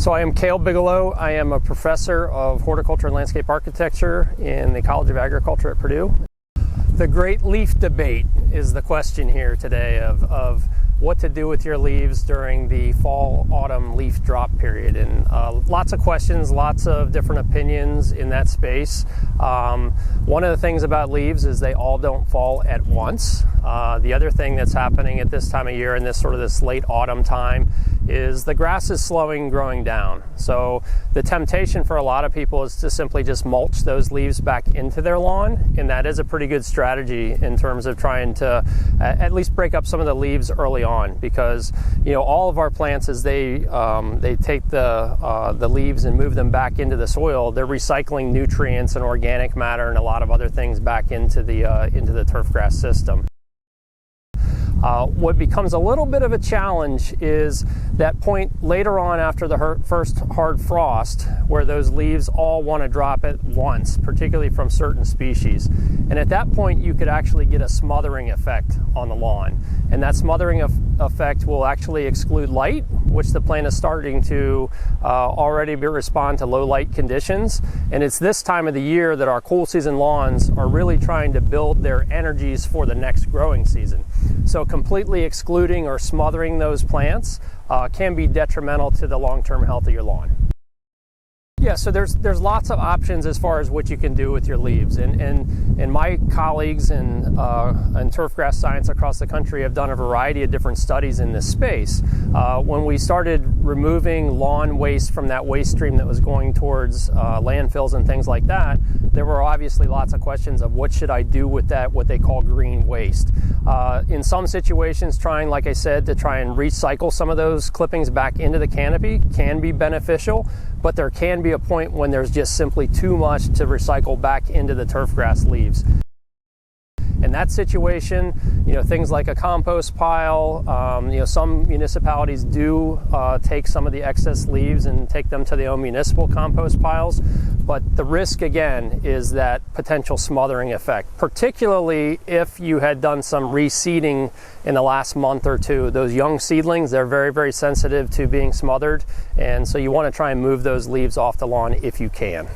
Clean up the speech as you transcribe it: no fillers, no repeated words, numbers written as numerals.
So I am Cale Bigelow. I am a professor of horticulture and landscape architecture in the College of Agriculture at Purdue. The great leaf debate is the question here today of what to do with your leaves during the fall-autumn leaf drop period. And lots of questions, lots of different opinions in that space. One of the things about leaves is they all don't fall at once. The other thing that's happening at this time of year in this late autumn time is the grass is slowing growing down. So the temptation for a lot of people is to simply just mulch those leaves back into their lawn, and that is a pretty good strategy in terms of trying to at least break up some of the leaves early on, because all of our plants, as they take the leaves and move them back into the soil, they're recycling nutrients and organic matter and a lot of other things back into the turf grass system. What becomes a little bit of a challenge is that point later on after the first hard frost, where those leaves all want to drop at once, particularly from certain species. And at that point, you could actually get a smothering effect on the lawn. And that smothering effect will actually exclude light, which the plant is starting to already respond to low light conditions. And it's this time of the year that our cool season lawns are really trying to build their energies for the next growing season. So completely excluding or smothering those plants can be detrimental to the long-term health of your lawn. Yeah, so there's lots of options as far as what you can do with your leaves, and my colleagues in turf grass science across the country have done a variety of different studies in this space. When we started removing lawn waste from that waste stream that was going towards landfills and things like that, there were obviously lots of questions of what should I do with that, what they call green waste. In some situations, like I said, to try and recycle some of those clippings back into the canopy can be beneficial, but there can be a point when there's just simply too much to recycle back into the turf grass leaves. In that situation, things like a compost pile, some municipalities do take some of the excess leaves and take them to their own municipal compost piles. But the risk, again, is that potential smothering effect, particularly if you had done some reseeding in the last month or two. Those young seedlings, they're very, very sensitive to being smothered. And so you want to try and move those leaves off the lawn if you can.